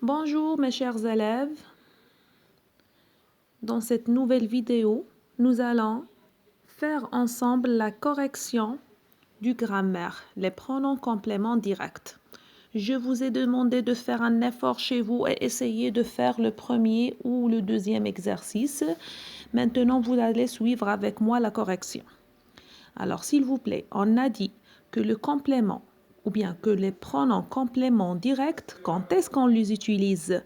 Bonjour mes chers élèves. Dans cette nouvelle vidéo, nous allons faire ensemble la correction du grammaire, les pronoms compléments directs. Je vous ai demandé de faire un effort chez vous et essayer de faire le premier ou le deuxième exercice. Maintenant, vous allez suivre avec moi la correction. Alors, s'il vous plaît, on a dit que le complément ou bien que les pronoms compléments directs, quand est-ce qu'on les utilise?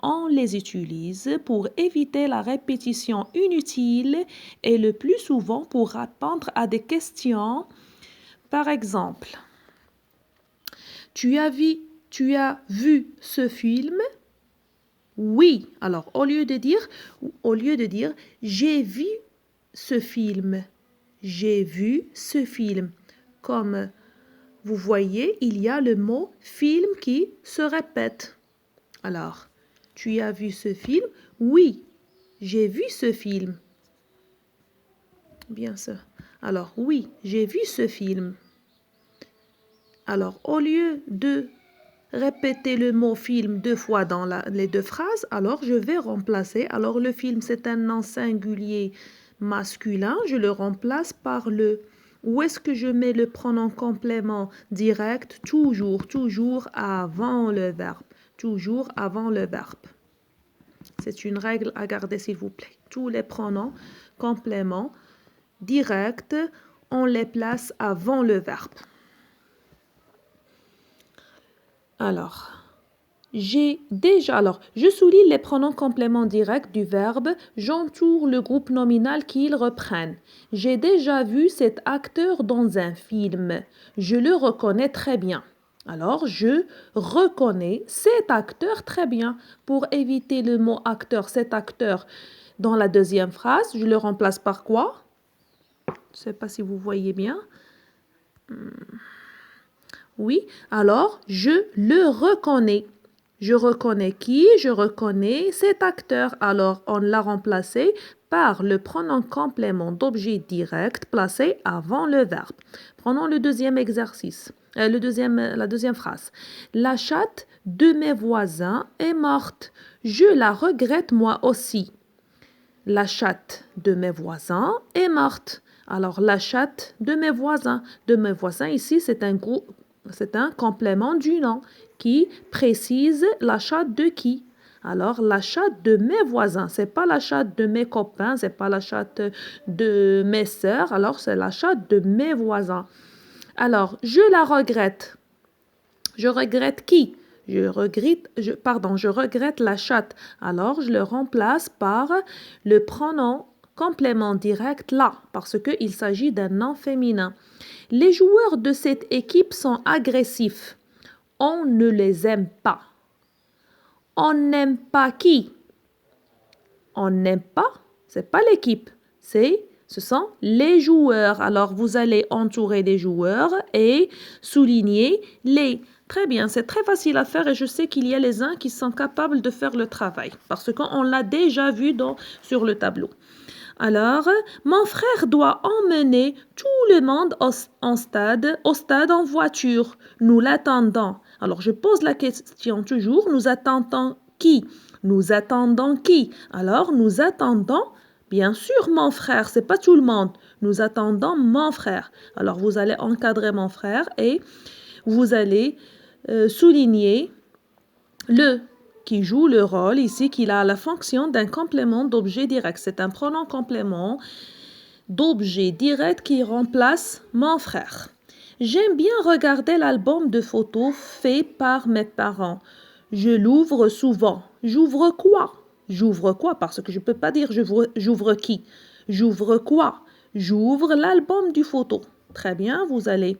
On les utilise pour éviter la répétition inutile et le plus souvent pour répondre à des questions. Par exemple, tu as vu ce film? Oui. Alors, au lieu de dire j'ai vu ce film. J'ai vu ce film. Comme vous voyez, il y a le mot film qui se répète. Alors, tu as vu ce film? Oui, j'ai vu ce film. Bien sûr. Alors, oui, j'ai vu ce film. Alors, au lieu de répéter le mot film deux fois dans les deux phrases, alors je vais remplacer. Alors, le film, c'est un nom singulier masculin. Je le remplace par le. Où est-ce que je mets le pronom complément direct? Toujours avant le verbe. Toujours avant le verbe. C'est une règle à garder, s'il vous plaît. Tous les pronoms compléments directs, on les place avant le verbe. Alors, je souligne les pronoms compléments directs du verbe, j'entoure le groupe nominal qu'ils reprennent. J'ai déjà vu cet acteur dans un film. Je le reconnais très bien. Alors, je reconnais cet acteur très bien. Pour éviter le mot acteur, cet acteur, dans la deuxième phrase, je le remplace par quoi? Je ne sais pas si vous voyez bien. Oui, alors, je le reconnais. Je reconnais qui? Je reconnais cet acteur. Alors, on l'a remplacé par le pronom complément d'objet direct placé avant le verbe. Prenons le deuxième exercice, la deuxième phrase. La chatte de mes voisins est morte. Je la regrette moi aussi. La chatte de mes voisins est morte. Alors, la chatte de mes voisins. De mes voisins, ici, c'est un complément du nom qui précise la chatte de qui. Alors, la chatte de mes voisins, c'est pas la chatte de mes copains, c'est pas la chatte de mes sœurs, alors c'est la chatte de mes voisins. Alors, je la regrette. Je regrette qui? Je regrette la chatte. Alors, je le remplace par le pronom complément direct là, parce qu'il s'agit d'un nom féminin. Les joueurs de cette équipe sont agressifs. On ne les aime pas. On n'aime pas qui? On n'aime pas, c'est pas l'équipe, ce sont les joueurs. Alors, vous allez entourer des joueurs et souligner les. Très bien, c'est très facile à faire et je sais qu'il y a les uns qui sont capables de faire le travail parce qu'on l'a déjà vu sur le tableau. Alors, mon frère doit emmener tout le monde au stade en voiture. Nous l'attendons. Alors, je pose la question toujours, nous attendons qui? Nous attendons qui? Alors, nous attendons, bien sûr, mon frère, c'est pas tout le monde. Nous attendons mon frère. Alors, vous allez encadrer mon frère et vous allez souligner le qui joue le rôle ici, qu'il a la fonction d'un complément d'objet direct. C'est un pronom complément d'objet direct qui remplace mon frère. J'aime bien regarder l'album de photos fait par mes parents. Je l'ouvre souvent. J'ouvre quoi? J'ouvre quoi? Parce que je ne peux pas dire j'ouvre qui. J'ouvre quoi? J'ouvre l'album du photo. Très bien, vous allez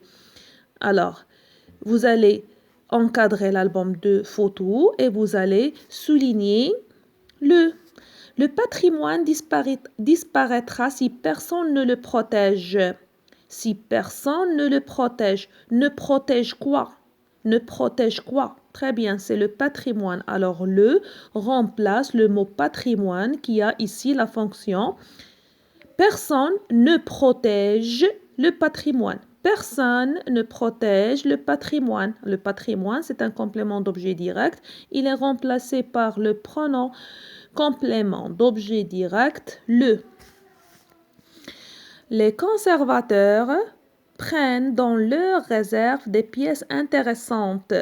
encadrer l'album de photos et vous allez souligner le patrimoine disparaîtra si personne ne le protège. Si personne ne le protège, ne protège quoi? Ne protège quoi? Très bien, c'est le patrimoine. Alors, le remplace le mot patrimoine qui a ici la fonction. Personne ne protège le patrimoine. personne ne protège le patrimoine. Le patrimoine, c'est un complément d'objet direct. Il est remplacé par le pronom complément d'objet direct, le. Les conservateurs prennent dans leur réserve des pièces intéressantes.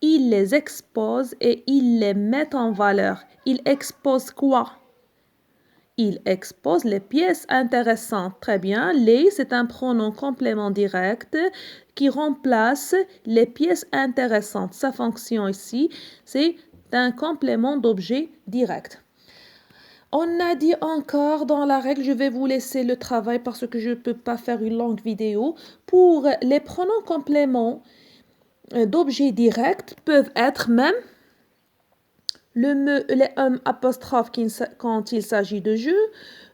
Ils les exposent et ils les mettent en valeur. Ils exposent quoi? Ils exposent les pièces intéressantes. Très bien. Les, c'est un pronom complément direct qui remplace les pièces intéressantes. Sa fonction ici, c'est un complément d'objet direct. On a dit encore dans la règle, je vais vous laisser le travail parce que je ne peux pas faire une longue vidéo. Pour les pronoms compléments d'objet direct peuvent être même le me, les apostrophes quand il s'agit de je,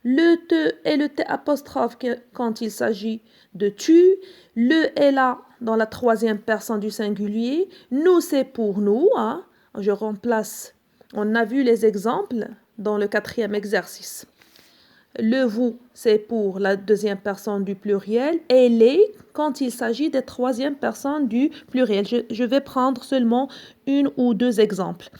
le te et le t apostrophe quand il s'agit de tu, le est là dans la troisième personne du singulier, nous c'est pour nous, hein. Je remplace, on a vu les exemples dans le quatrième exercice. Le vous, c'est pour la deuxième personne du pluriel et les quand il s'agit des troisième personnes du pluriel. Je vais prendre seulement une ou deux exemples.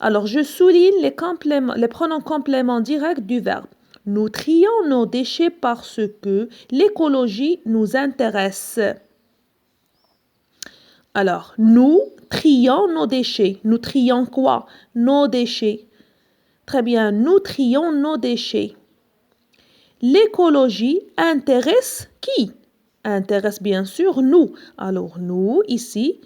Alors, je souligne les pronoms compléments directs du verbe. Nous trions nos déchets parce que l'écologie nous intéresse. Alors, nous trions nos déchets. Nous trions quoi? Nos déchets. Très bien, nous trions nos déchets. L'écologie intéresse qui? Intéresse bien sûr nous. Alors, nous, ici,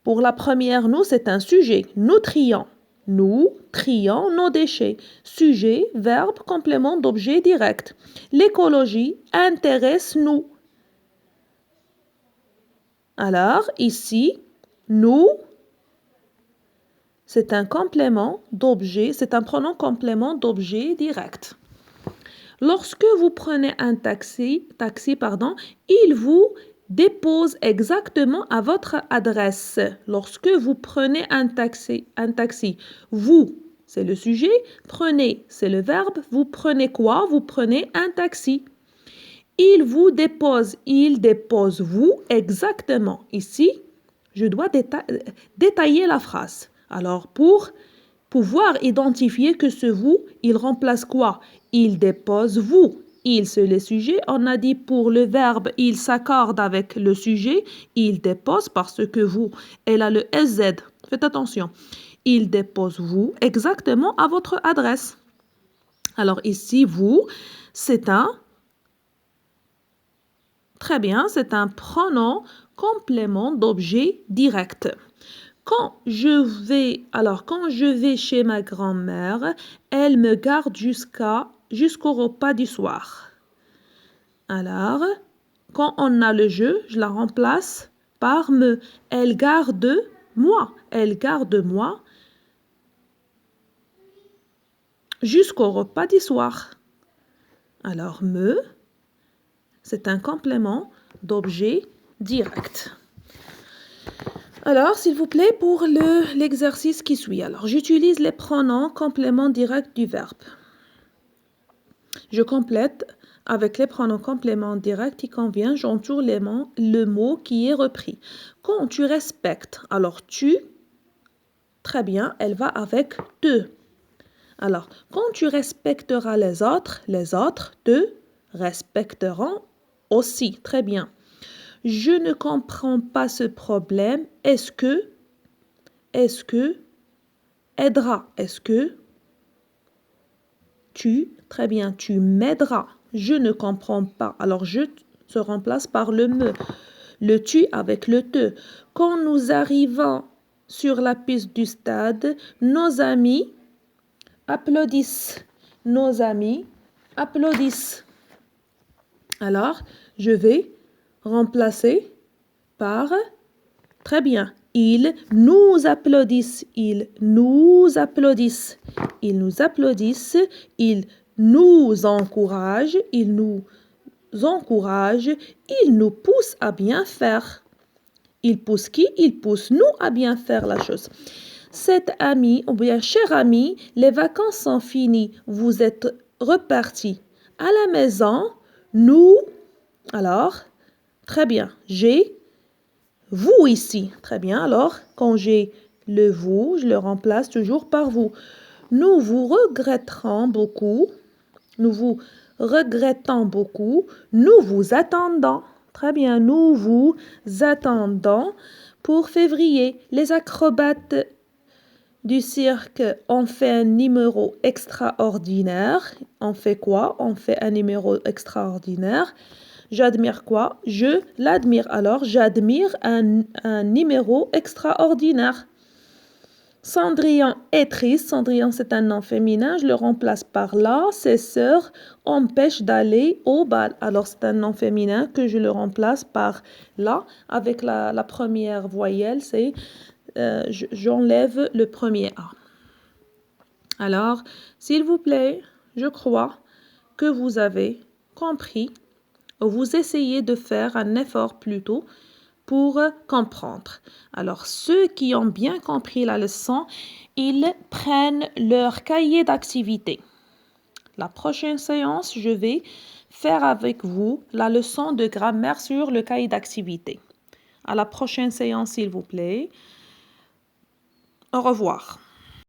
pour la première, nous, c'est un sujet. Nous trions. Nous trions nos déchets. Sujet, verbe, complément d'objet direct. L'écologie intéresse nous. Alors, ici, nous, c'est un complément d'objet, c'est un pronom complément d'objet direct. Lorsque vous prenez un taxi, il vous dépose exactement à votre adresse. Lorsque vous prenez un taxi, vous, c'est le sujet, prenez, c'est le verbe, vous prenez quoi? Vous prenez un taxi. Il vous dépose, il dépose vous exactement. Ici, je dois détailler la phrase. Alors, pour pouvoir identifier que ce vous, il remplace quoi? Il dépose vous. Il, c'est le sujet. On a dit pour le verbe, il s'accorde avec le sujet. Il dépose parce que vous, elle a le SZ. Faites attention. Il dépose vous exactement à votre adresse. Alors ici, vous, c'est un... Très bien, c'est un pronom complément d'objet direct. Quand je vais chez ma grand-mère, elle me garde jusqu'au repas du soir. Alors, quand on a le je la remplace par me. Elle garde moi. Elle garde moi jusqu'au repas du soir. Alors, me, c'est un complément d'objet direct. Alors, s'il vous plaît, pour l'exercice qui suit. Alors, j'utilise les pronoms compléments directs du verbe. Je complète avec les pronoms compléments directs qui conviennent. J'entoure le mot qui est repris. Quand tu respectes, alors tu, très bien, elle va avec te. Alors, quand tu respecteras les autres te respecteront aussi. Très bien. Je ne comprends pas ce problème. Est-ce que, aidera. Est-ce que, très bien, tu m'aideras. Je ne comprends pas. Alors, je se remplace par le me. Le tu avec le te. Quand nous arrivons sur la piste du stade, nos amis applaudissent. Nos amis applaudissent. Alors, je vais remplacer par, très bien, ils nous applaudissent, ils nous applaudissent, ils nous applaudissent, ils nous encouragent, ils nous encouragent, ils nous poussent à bien faire. Ils poussent qui? Ils poussent nous à bien faire la chose. Cet ami, ou bien cher ami, les vacances sont finies, vous êtes repartis à la maison, nous, alors, Très bien. J'ai vous ici. Très bien. Alors, quand j'ai le vous, je le remplace toujours par vous. Nous vous regretterons beaucoup. Nous vous regrettons beaucoup. Nous vous attendons. Très bien. Nous vous attendons pour février. Les acrobates du cirque ont fait un numéro extraordinaire. On fait quoi? On fait un numéro extraordinaire. J'admire quoi? Je l'admire. Alors, j'admire un numéro extraordinaire. Cendrillon est triste. Cendrillon, c'est un nom féminin. Je le remplace par là. Ses sœurs empêchent d'aller au bal. Alors, c'est un nom féminin que je le remplace par là. Avec la première voyelle, c'est j'enlève le premier A. Alors, s'il vous plaît, je crois que vous avez compris. Vous essayez de faire un effort plutôt pour comprendre. Alors, ceux qui ont bien compris la leçon, ils prennent leur cahier d'activité. La prochaine séance, je vais faire avec vous la leçon de grammaire sur le cahier d'activité. À la prochaine séance, s'il vous plaît. Au revoir.